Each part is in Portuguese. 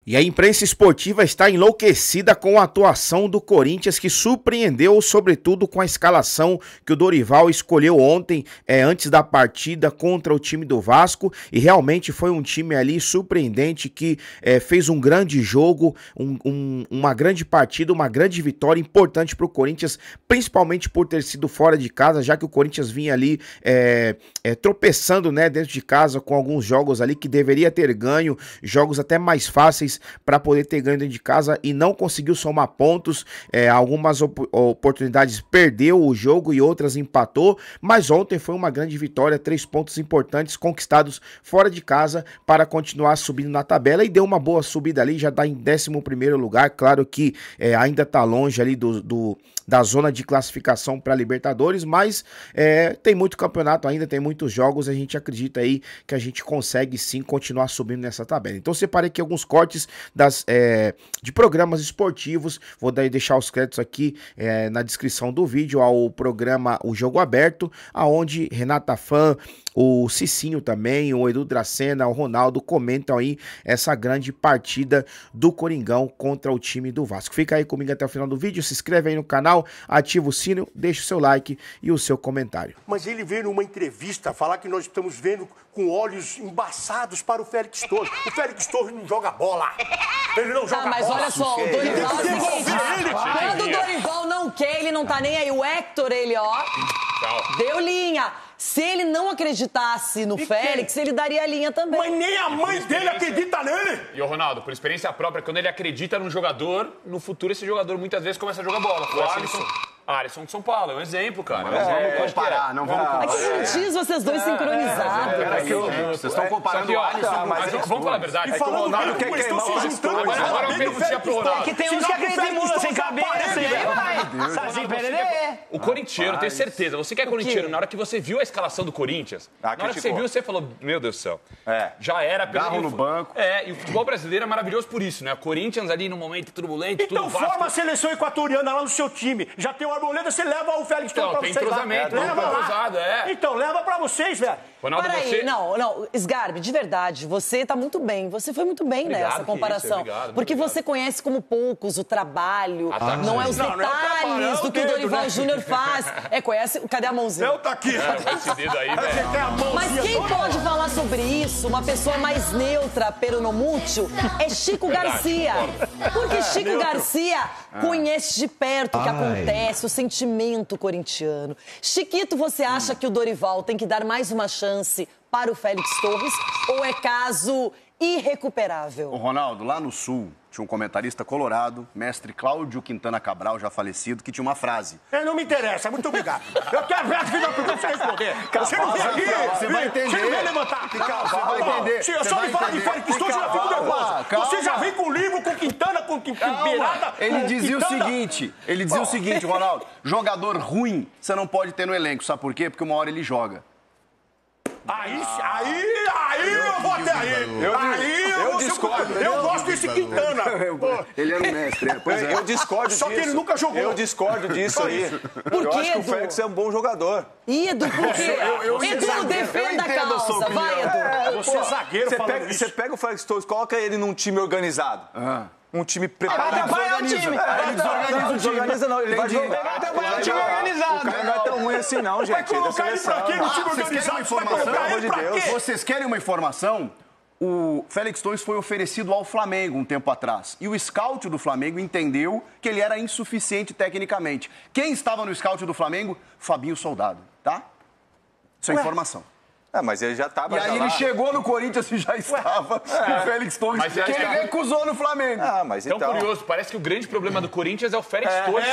E a imprensa esportiva está enlouquecida com a atuação do Corinthians, que surpreendeu, sobretudo com a escalação que o Dorival escolheu ontem, antes da partida contra o time do Vasco, e realmente foi um time ali surpreendente que fez um grande jogo, uma grande partida, uma grande vitória importante para o Corinthians, principalmente por ter sido fora de casa, já que o Corinthians vinha ali tropeçando, né, dentro de casa com alguns jogos ali que deveria ter ganho, jogos até mais fáceis para poder ter ganho dentro de casa e não conseguiu somar pontos. Algumas oportunidades perdeu o jogo e outras empatou, mas ontem foi uma grande vitória, 3 pontos importantes conquistados fora de casa para continuar subindo na tabela, e deu uma boa subida ali, já está em 11º lugar, claro que ainda está longe ali da zona de classificação para Libertadores, mas tem muito campeonato ainda, tem muitos jogos, a gente acredita aí que a gente consegue sim continuar subindo nessa tabela. Então separei aqui alguns cortes de programas esportivos, vou deixar os créditos aqui na descrição do vídeo ao programa O Jogo Aberto, aonde Renata Fã, o Cicinho também, o Edu Dracena, o Ronaldo comentam aí essa grande partida do Coringão contra o time do Vasco. Fica aí comigo até o final do vídeo, se inscreve aí no canal, ativa o sino, deixa o seu like e o seu comentário. Mas ele veio numa entrevista falar que nós estamos vendo com olhos embaçados para o Félix Torres. O Félix Torres não joga bola. Ele não joga bola. Mas olha só, o Dorival é o seguinte, quando o Dorival não quer, ele não tá nem aí. O Héctor, ele, ó, deu linha. Se ele não acreditasse no Félix, ele daria a linha também. Mas nem a mãe dele acredita nele. E o Ronaldo, por experiência própria, quando ele acredita num jogador, no futuro esse jogador muitas vezes começa a jogar bola. Foi Alisson de São Paulo, é um exemplo, cara. Vamos comparar, não vamos comparar. Mas que diz vocês dois sincronizados. Vocês estão comparando o Alisson. Mas vamos falar a verdade. E falando o Ronaldo quer queimar o Alisson. Agora eu pergunto pro Ronaldo. Que tem uns que acreditam sem cabeça, e aí vai. Saci Pererê. O corintiano, tenho certeza. Você que é corintiano, na hora que você viu a escalação do Corinthians, na hora que você viu, você falou, meu Deus do céu. Já era. Garro no banco. E o futebol brasileiro é maravilhoso por isso, né? Corinthians ali no momento turbulento, tudo Então forma a seleção equatoriana lá no seu time. Já tem o Arboleda, você leva o Félix Torres pra tem vocês lá. entrosamento, Leva lá. Então leva pra vocês, velho. Ronaldo, Peraí, não, Sgarbi, de verdade, você tá muito bem. Você foi muito bem nessa comparação. Porque você conhece como poucos o trabalho, não é os detalhes do que o Dorival Júnior faz. Conhece? Cadê a mãozinha? Eu tá aqui. Esse dedo aí, velho. Mas quem pode falar sobre isso, uma pessoa mais neutra, peronomútil, é Chico Garcia. Porque Chico Garcia conhece de perto o que acontece, o sentimento corintiano. Chiquito, você acha que o Dorival tem que dar mais uma chance para o Félix Torres ou é caso irrecuperável? O Ronaldo, lá no Sul, tinha um comentarista colorado, mestre Cláudio Quintana Cabral, já falecido, que tinha uma frase. Não me interessa, muito obrigado. Eu quero ver a vida pra você responder. Você não vem aqui, você vai entender. Você não vem levantar. Você vai entender. Se eu só me falar de Félix Torres, eu já fico nervoso. Você já vem com livro, com Quintana, com Beirada. Ele dizia o seguinte, Ronaldo, jogador ruim você não pode ter no elenco, sabe por quê? Porque uma hora ele joga. Aí eu vou até aí. Eu discordo. Eu gosto desse Quintana. Ele era um mestre. Pois é. Eu discordo disso. Só que ele nunca jogou. Eu discordo disso aí. Por quê, Eu acho que o Edu? Félix é um bom jogador. Edu, por quê? Edu, defenda a causa. Vai, Edu. Você é zagueiro falando isso. Você pega o Félix Torres, coloca ele num time organizado. Um time preparado. Ele Desorganiza não. Ele vai jogar. Um time organizado. O cara não é tão ruim assim não, gente. Vai colocar ele pra quê no time Vocês querem uma organizado? informação? Pelo amor de Deus. Vocês querem uma informação? O Félix Torres foi oferecido ao Flamengo um tempo atrás. E o scout do Flamengo entendeu que ele era insuficiente tecnicamente. Quem estava no scout do Flamengo? Fabinho Soldado, tá? Isso é informação. Mas ele já estava. E aí ele chegou no Corinthians e já estava o Félix Torres, que ele recusou no Flamengo. Mas Tão então... curioso, parece que o grande problema do Corinthians é o Félix Torres.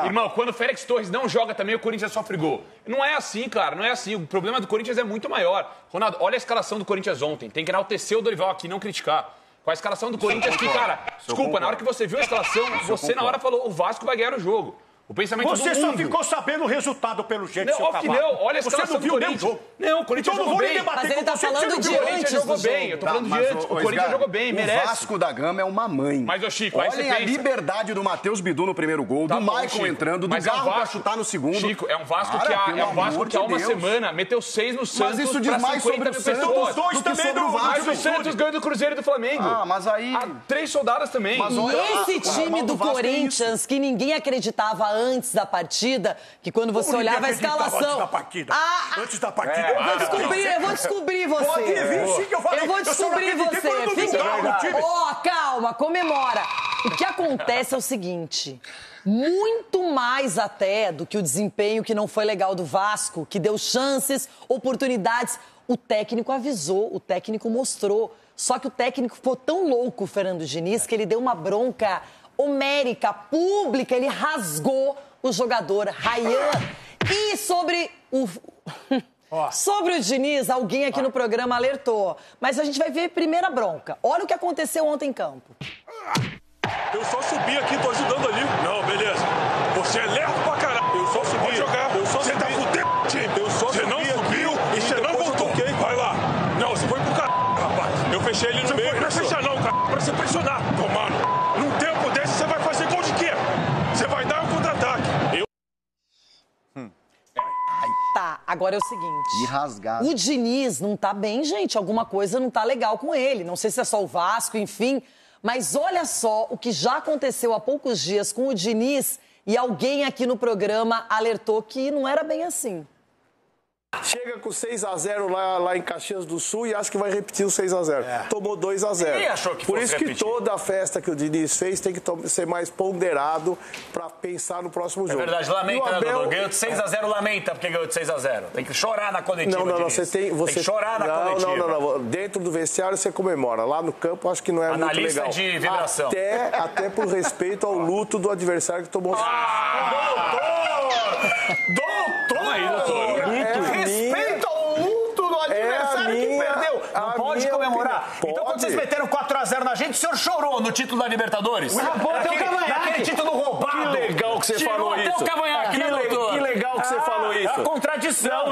Irmão, quando o Félix Torres não joga também, o Corinthians sofre gol. Não é assim, cara, não é assim. O problema do Corinthians é muito maior. Ronaldo, olha a escalação do Corinthians ontem. Tem que enaltecer o Dorival aqui, não criticar. Com a escalação do Corinthians que, cara, desculpa, na hora que você viu a escalação, você na hora falou, o Vasco vai ganhar o jogo. O pensamento Você do só mundo. ficou sabendo o resultado pelo jeito, seu Óbvio que cavalo. não. Olha a Você escalação não viu do nem o Corinthians. jogo. Não, o Corinthians Então não jogou vou nem bem. debater Mas ele com tá você, falando você não de viu o O Corinthians antes jogou do bem, jogo. eu tô falando de mas, antes. O Corinthians Edgar, jogou bem, merece. O Vasco da Gama é uma mãe. Mas, ô Chico, aí você Olhem a pensa... liberdade do Matheus Bidu no primeiro gol, Tá do bom, Maicon Chico. entrando, do Mas é um Garro pra Vasco- chutar no segundo. Chico, é um Vasco Cara, que há pelo uma amor de semana Deus. meteu 6 no Santos. Mas isso diz pra mais 50 sobre o mil Santos pessoas. Dois do que também sobre o do- Vasco. Mas o Santos ganhou do Cruzeiro e do Flamengo. Ah, mas aí... Há 3 soldadas também. Mas E olha, esse o time normal do Vasco é Corinthians, que ninguém acreditava antes da partida, que quando você Como ninguém olhava a acreditava escalação... Antes da partida. Ah, Antes da partida. eu vou descobrir você. Pode vir, sim, que eu falei. Eu vou Eu só não descobrir acreditei você. quando eu duvidava do time. Ó, calma, comemora. O que acontece é o seguinte... Muito mais até do que o desempenho que não foi legal do Vasco, que deu chances, oportunidades. O técnico avisou, o técnico mostrou. Só que o técnico ficou tão louco, o Fernando Diniz, que ele deu uma bronca homérica, pública. Ele rasgou o jogador Ryan. E sobre o... Sobre o Diniz, alguém aqui no programa alertou. Mas a gente vai ver a primeira bronca. Olha o que aconteceu ontem em campo. Eu só subi aqui, tô ajudando ali. Não, beleza. Você é lerdo pra caralho. Eu só subi. Pode jogar. Eu só subi. Você tá fudendo, time. Eu só você subi. Você não subiu e você não voltou. Vai lá. Não, você foi pro caralho, rapaz. Eu fechei ele no meio. Não é fechar não, cara. Pra você pressionar. Tomando. Num tempo desse, você vai fazer gol de quê? Você vai dar um contra-ataque. Tá, agora é o seguinte. E rasgado. O Diniz não tá bem, gente. Alguma coisa não tá legal com ele. Não sei se é só o Vasco, enfim. Mas olha só o que já aconteceu há poucos dias com o Diniz e alguém aqui no programa alertou que não era bem assim. Chega com 6-0 lá em Caxias do Sul e acha que vai repetir o 6-0. Tomou 2-0. Ninguém achou que Por fosse isso que repetir. toda a festa que o Diniz fez tem que ser mais ponderado para pensar no próximo jogo. É verdade, E lamenta, o né, Abel... Dudu? Ganhou de 6-0, lamenta porque ganhou de 6-0. Tem que chorar na coletiva, Não, Diniz. você tem que chorar na coletiva. Não. Dentro do vestiário você comemora. Lá no campo acho que não é Na muito lista legal. de vibração. Até por respeito ao luto do adversário que tomou... Doutor! Aí, doutor. Respeito ao luto do adversário que minha- perdeu. Não a pode minha comemorar. opinião. Então, quando Pode. vocês meteram 4-0 na gente, o senhor chorou no título da Libertadores? Aquele título roubado. Que legal que você Tirou falou até isso. o cavanhaque, né, doutor? Que legal que você falou isso. A contradição.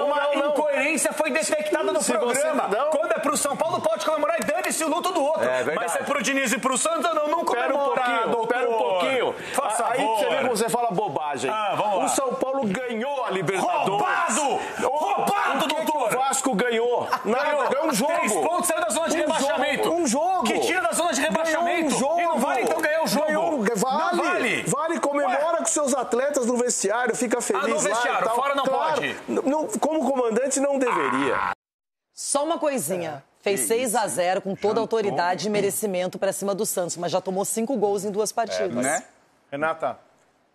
Uma incoerência foi detectada no Se você- programa. não. Quando é pro São Paulo, pode comemorar e dane-se o luto do outro. É verdade. Mas se é pro Diniz e pro Santos, eu não Pera um comemora, pouquinho, doutor. pera um pouquinho. Faça Aí favor. você vê como você fala bobagem. Vamos lá. O São Paulo ganhou a Libertadores. Roubado, O que doutor! que o Vasco ganhou? Ganhou um jogo. 3 pontos saiu da zona de rebaixamento. Um jogo. Que tira da zona de rebaixamento. Ganhou um jogo. E não vale então ganhar o jogo. Vale, comemora com seus atletas no vestiário, fica feliz no lá vestiário, e tal. fora não Claro, pode. Como comandante não deveria. Só uma coisinha. Fez 6-0 com toda a autoridade e merecimento pra cima do Santos, mas já tomou 5 gols em 2 partidas. Né? Renata,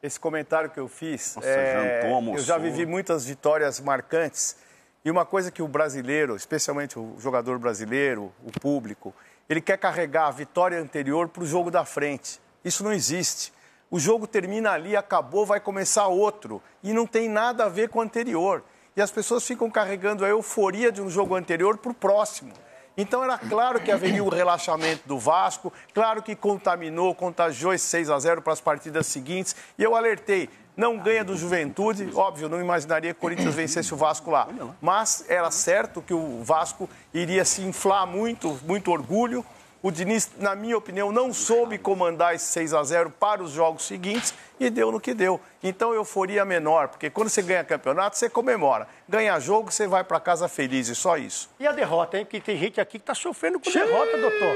esse comentário que eu fiz, jantou, almoçou. eu já vivi muitas vitórias marcantes e uma coisa que o brasileiro, especialmente o jogador brasileiro, o público, ele quer carregar a vitória anterior para o jogo da frente. Isso não existe. O jogo termina ali, acabou, vai começar outro e não tem nada a ver com o anterior. E as pessoas ficam carregando a euforia de um jogo anterior para o próximo. Então era claro que haveria o relaxamento do Vasco, claro que contagiou esse 6-0 para as partidas seguintes. E eu alertei, não ganha do Juventude, óbvio, não imaginaria que o Corinthians vencesse o Vasco lá. Mas era certo que o Vasco iria se inflar muito, muito orgulho. O Diniz, na minha opinião, não soube comandar esse 6-0 para os jogos seguintes e deu no que deu. Então, euforia menor, porque quando você ganha campeonato, você comemora. Ganha jogo, você vai para casa feliz, e só isso. E a derrota, hein? Porque tem gente aqui que tá sofrendo com derrota, doutor.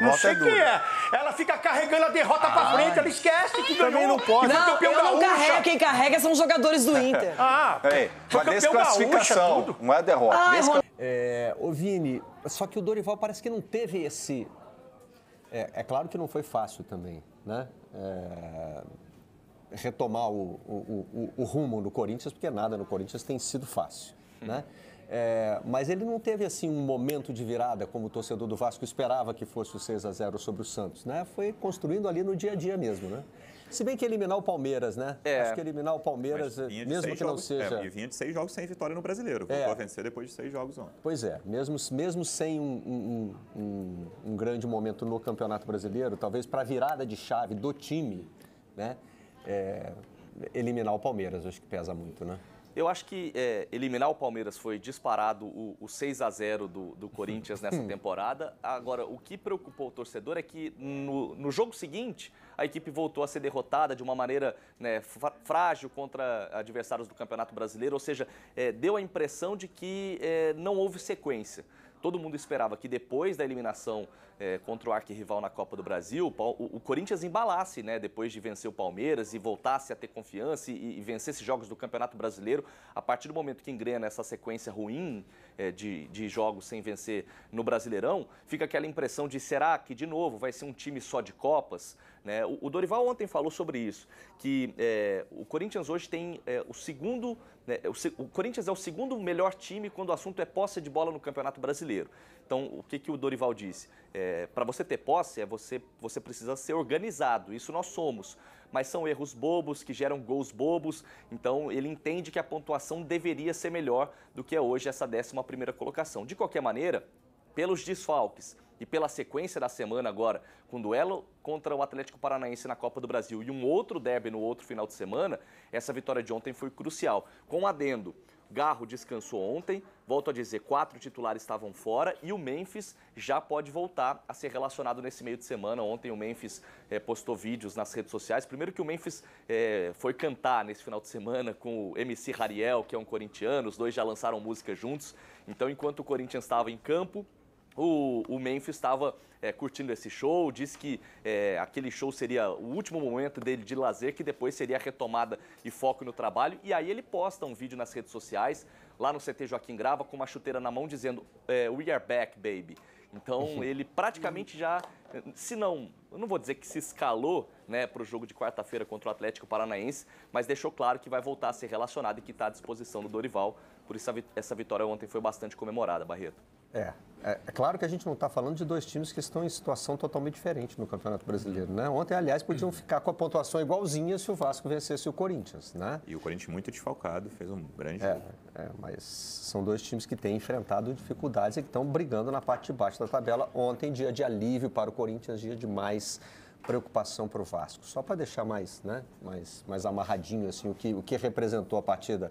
Não sei o que é. Ela fica carregando a derrota pra frente, ela esquece que ganhou. Também não pode. que foi Não, campeão eu não gaúcha. carrego. Quem carrega são os jogadores do Inter. Peraí, foi uma campeão gaúcha, desclassificação, tudo. não é derrota. Ô Vini, só que o Dorival parece que não teve esse... É claro que não foi fácil também, né? Retomar o rumo do Corinthians, porque nada no Corinthians tem sido fácil, né? Mas ele não teve assim um momento de virada como o torcedor do Vasco esperava que fosse o 6-0 sobre o Santos, né? Foi construindo ali no dia a dia mesmo, né? Se bem que eliminar o Palmeiras, né? Acho que eliminar o Palmeiras, mesmo que não seja... E vinha de 6 jogos sem vitória no Brasileiro. Voltou a vencer depois de 6 jogos ontem. Pois é, mesmo sem um grande momento no Campeonato Brasileiro, talvez para a virada de chave do time, né? eliminar o Palmeiras, acho que pesa muito, né? Eu acho que eliminar o Palmeiras foi disparado o 6-0 do Corinthians nessa temporada. Agora, o que preocupou o torcedor é que no jogo seguinte, a equipe voltou a ser derrotada de uma maneira, né, frágil contra adversários do Campeonato Brasileiro, ou seja, deu a impressão de que não houve sequência. Todo mundo esperava que depois da eliminação contra o arquirrival na Copa do Brasil, o Corinthians embalasse, né, depois de vencer o Palmeiras e voltasse a ter confiança e vencesse jogos do Campeonato Brasileiro. A partir do momento que engrena essa sequência ruim de jogos sem vencer no Brasileirão, fica aquela impressão de será que de novo vai ser um time só de Copas? Né? O Dorival ontem falou sobre isso, que o Corinthians hoje tem o segundo... O Corinthians é o segundo melhor time quando o assunto é posse de bola no Campeonato Brasileiro. Então, o que o Dorival disse? Para você ter posse, você precisa ser organizado. Isso nós somos. Mas são erros bobos que geram gols bobos. Então, ele entende que a pontuação deveria ser melhor do que é hoje essa 11ª colocação. De qualquer maneira, pelos desfalques e pela sequência da semana agora, com duelo contra o Atlético Paranaense na Copa do Brasil e um outro derby no outro final de semana, essa vitória de ontem foi crucial. Com adendo, Garro descansou ontem, volto a dizer, 4 titulares estavam fora e o Memphis já pode voltar a ser relacionado nesse meio de semana. Ontem o Memphis postou vídeos nas redes sociais. Primeiro que o Memphis foi cantar nesse final de semana com o MC Rariel, que é um corintiano, os dois já lançaram música juntos. Então, enquanto o Corinthians estava em campo, o Memphis estava curtindo esse show, disse que aquele show seria o último momento dele de lazer, que depois seria a retomada e foco no trabalho. E aí ele posta um vídeo nas redes sociais, lá no CT Joaquim Grava, com uma chuteira na mão, dizendo "We are back, baby". Então ele praticamente já, se não, eu não vou dizer que se escalou, né, para o jogo de quarta-feira contra o Atlético Paranaense, mas deixou claro que vai voltar a ser relacionado e que está à disposição do Dorival. Por isso essa vitória ontem foi bastante comemorada, Barreto. É claro que a gente não está falando de dois times que estão em situação totalmente diferente no Campeonato Brasileiro, né? Ontem, aliás, podiam ficar com a pontuação igualzinha se o Vasco vencesse o Corinthians, né? E o Corinthians muito desfalcado, fez um grande jogo. Mas são dois times que têm enfrentado dificuldades e que estão brigando na parte de baixo da tabela. Ontem, dia de alívio para o Corinthians, dia de mais preocupação para o Vasco. Só para deixar mais amarradinho assim, o que representou a partida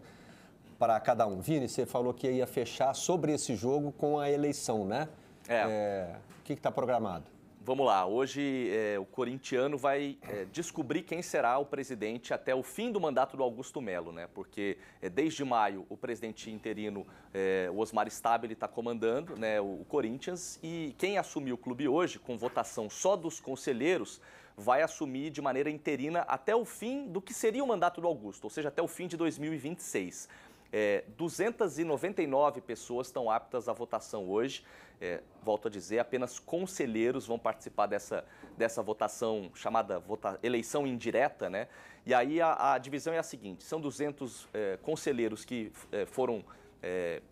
para cada um. Vini, você falou que ia fechar sobre esse jogo com a eleição, né? O que está programado? Vamos lá, hoje o corintiano vai descobrir quem será o presidente até o fim do mandato do Augusto Melo, né? Porque desde maio o presidente interino, o Osmar Stabile, está comandando, né, o Corinthians, e quem assumiu o clube hoje, com votação só dos conselheiros, vai assumir de maneira interina até o fim do que seria o mandato do Augusto, ou seja, até o fim de 2026. 299 pessoas estão aptas à votação hoje. Volto a dizer, apenas conselheiros vão participar dessa votação chamada eleição indireta, né? E aí a divisão é a seguinte: são 200 conselheiros que foram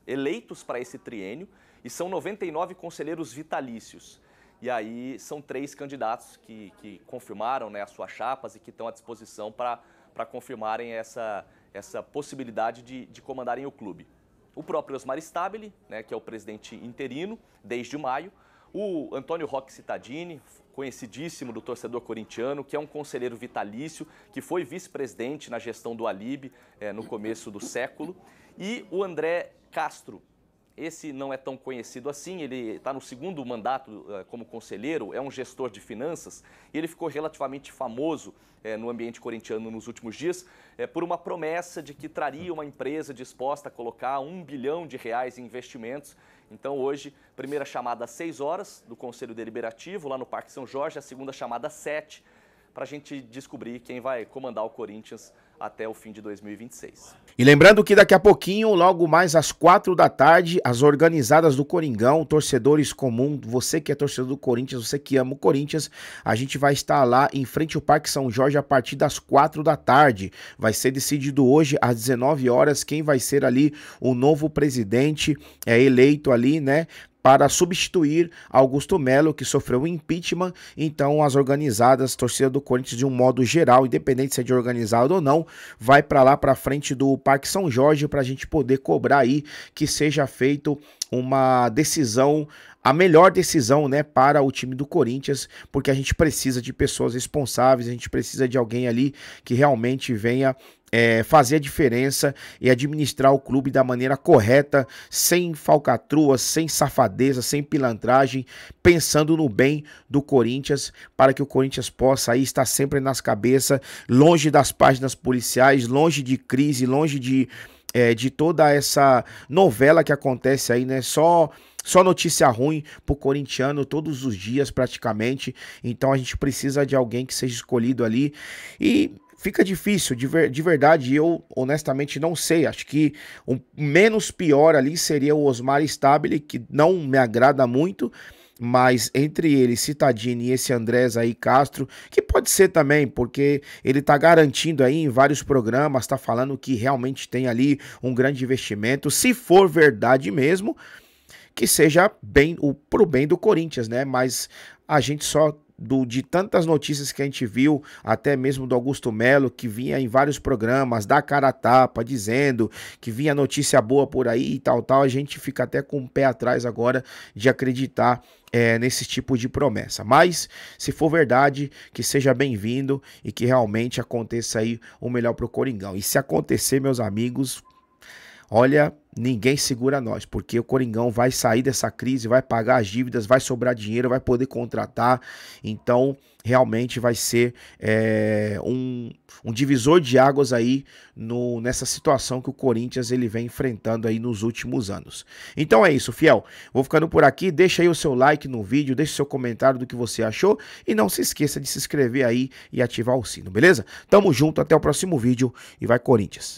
eleitos para esse triênio e são 99 conselheiros vitalícios. E aí são 3 candidatos que confirmaram, né, as suas chapas e que estão à disposição para confirmarem essa possibilidade de comandarem o clube. O próprio Osmar Stabile, né, que é o presidente interino desde maio, o Antônio Roque Cittadini, conhecidíssimo do torcedor corintiano, que é um conselheiro vitalício, que foi vice-presidente na gestão do Alibe no começo do século, e o André Castro. Esse não é tão conhecido assim, ele está no 2º mandato como conselheiro, é um gestor de finanças, e ele ficou relativamente famoso no ambiente corintiano nos últimos dias por uma promessa de que traria uma empresa disposta a colocar R$1 bilhão em investimentos. Então hoje, primeira chamada às 6 horas do Conselho Deliberativo, lá no Parque São Jorge, a segunda chamada às 7, para a gente descobrir quem vai comandar o Corinthians até o fim de 2026. E lembrando que daqui a pouquinho, logo mais às 4 da tarde, as organizadas do Coringão, torcedores comuns, você que é torcedor do Corinthians, você que ama o Corinthians, a gente vai estar lá em frente ao Parque São Jorge a partir das 4 da tarde. Vai ser decidido hoje às 19 horas quem vai ser ali o novo presidente eleito ali, né? para substituir Augusto Melo, que sofreu um impeachment. Então as organizadas, torcida do Corinthians de um modo geral, independente se é de organizado ou não, vai para lá para frente do Parque São Jorge para a gente poder cobrar aí que seja feito uma decisão, a melhor decisão, né, para o time do Corinthians, porque a gente precisa de pessoas responsáveis, a gente precisa de alguém ali que realmente venha fazer a diferença e administrar o clube da maneira correta, sem falcatruas, sem safadeza, sem pilantragem, pensando no bem do Corinthians, para que o Corinthians possa aí estar sempre nas cabeças, longe das páginas policiais, longe de crise, longe de toda essa novela que acontece aí, né? Só notícia ruim pro corintiano todos os dias praticamente. Então a gente precisa de alguém que seja escolhido ali e fica difícil, de verdade, eu honestamente não sei, acho que o menos pior ali seria o Osmar Stabile, que não me agrada muito, mas entre ele, Cittadini e esse Andrés aí, Castro, que pode ser também, porque ele tá garantindo aí em vários programas, tá falando que realmente tem ali um grande investimento, se for verdade mesmo, que seja pro bem do Corinthians, né, mas a gente só de tantas notícias que a gente viu, até mesmo do Augusto Melo, que vinha em vários programas, da cara a tapa, dizendo que vinha notícia boa por aí e tal, a gente fica até com o pé atrás agora de acreditar nesse tipo de promessa. Mas, se for verdade, que seja bem-vindo e que realmente aconteça aí o melhor pro Coringão. E se acontecer, meus amigos, olha, ninguém segura nós, porque o Coringão vai sair dessa crise, vai pagar as dívidas, vai sobrar dinheiro, vai poder contratar, então realmente vai ser um divisor de águas aí nessa situação que o Corinthians ele vem enfrentando aí nos últimos anos. Então é isso, fiel, vou ficando por aqui, deixa aí o seu like no vídeo, deixa o seu comentário do que você achou e não se esqueça de se inscrever aí e ativar o sino, beleza? Tamo junto, até o próximo vídeo e vai Corinthians!